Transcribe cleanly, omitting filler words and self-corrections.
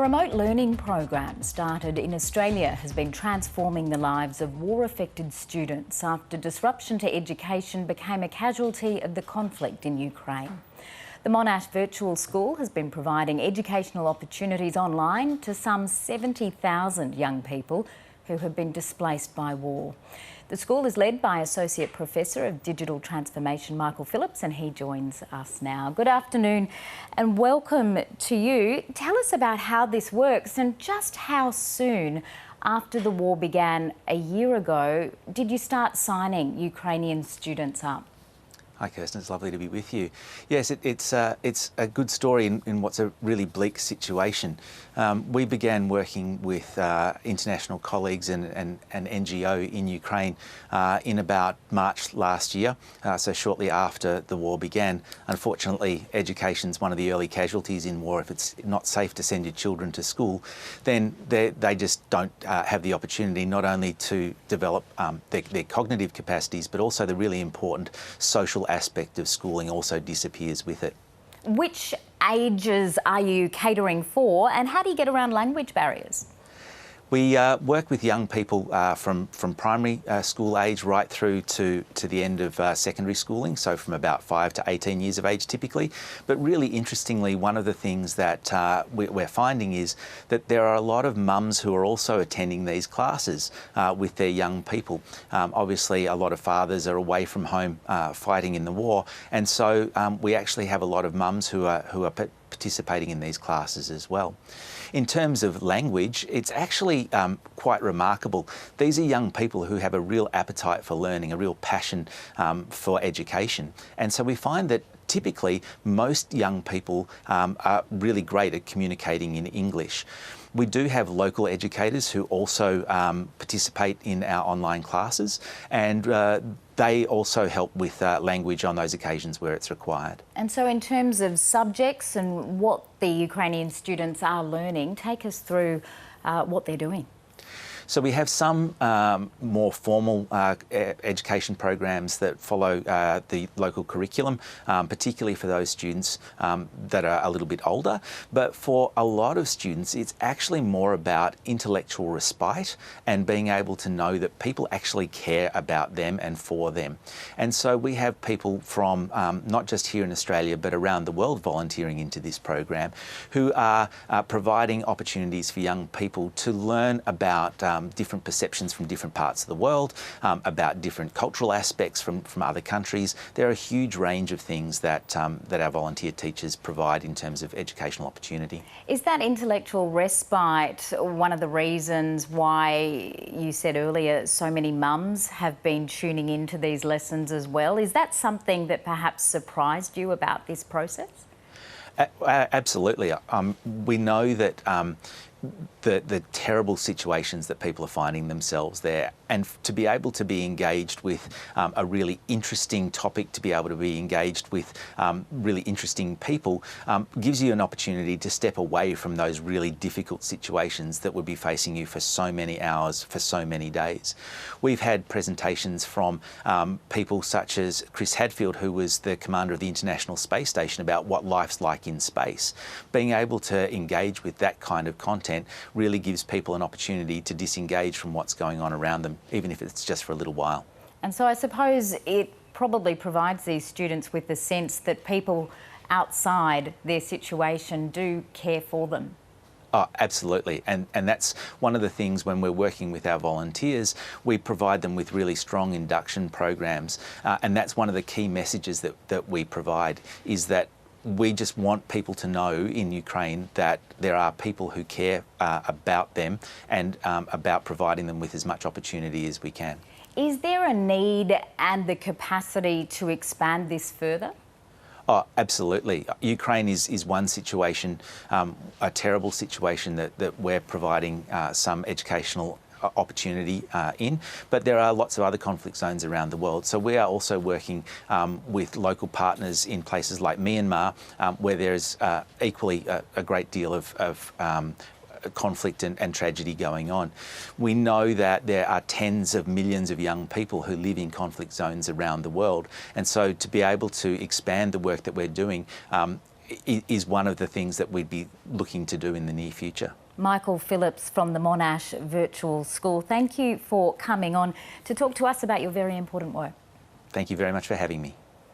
remote learning program started in Australia has been transforming the lives of war-affected students after disruption to education became a casualty of the conflict in Ukraine. The Monash virtual school has been providing educational opportunities online to some 70,000 young people who have been displaced by war. The school is led by Associate Professor of Digital Transformation Michael Phillips, and he joins us now. Good afternoon and welcome to you. Tell us about how this works and just how soon after the war began a year ago did you start signing Ukrainian students up? Hi Kirsten, it's lovely to be with you. Yes, it's a good story in what's a really bleak situation. We began working with international colleagues and an NGO in Ukraine in about March last year, so shortly after the war began. Unfortunately, education's one of the early casualties in war. If it's not safe to send your children to school, then they just don't have the opportunity not only to develop their cognitive capacities, but also the really important social aspect of schooling also disappears with it. Which ages are you catering for, and how do you get around language barriers? We work with young people from primary school age right through to the end of secondary schooling, so from about 5 to 18 years of age typically. But really interestingly, one of the things that we're finding is that there are a lot of mums who are also attending these classes with their young people. Obviously, a lot of fathers are away from home fighting in the war, and so we actually have a lot of mums who are participating in these classes as well. In terms of language, it's actually quite remarkable. These are young people who have a real appetite for learning, a real passion for education. And so we find that typically most young people are really great at communicating in English. We do have local educators who also participate in our online classes, and they also help with language on those occasions where it's required. And so in terms of subjects and what the Ukrainian students are learning, take us through what they're doing. So we have some more formal education programs that follow the local curriculum, particularly for those students that are a little bit older. But for a lot of students, it's actually more about intellectual respite and being able to know that people actually care about them and for them. And so we have people from not just here in Australia, but around the world volunteering into this program who are providing opportunities for young people to learn about different perceptions from different parts of the world, about different cultural aspects from other countries. There are a huge range of things that our volunteer teachers provide in terms of educational opportunity. Is that intellectual respite one of the reasons why you said earlier so many mums have been tuning into these lessons as well? Is that something that perhaps surprised you about this process? Absolutely. We know that the terrible situations that people are finding themselves there, and to be able to be engaged with a really interesting topic, to be able to be engaged with really interesting people, gives you an opportunity to step away from those really difficult situations that would be facing you for so many hours, for so many days. We've had presentations from people such as Chris Hadfield, who was the commander of the International Space Station, about what life's like in space. Being able to engage with that kind of content really gives people an opportunity to disengage from what's going on around them, even if it's just for a little while. And so I suppose it probably provides these students with the sense that people outside their situation do care for them. Oh, absolutely. And that's one of the things when we're working with our volunteers, we provide them with really strong induction programs. And that's one of the key messages that we provide, is that we just want people to know in Ukraine that there are people who care about them and about providing them with as much opportunity as we can. Is there a need and the capacity to expand this further? Oh, absolutely. Ukraine is one situation, a terrible situation that we're providing some educational opportunity in, but there are lots of other conflict zones around the world. So we are also working with local partners in places like Myanmar, where there's equally a great deal of conflict and tragedy going on. We know that there are tens of millions of young people who live in conflict zones around the world, and so to be able to expand the work that we're doing is one of the things that we'd be looking to do in the near future. Michael Phillips from the Monash Virtual School, thank you for coming on to talk to us about your very important work. Thank you very much for having me.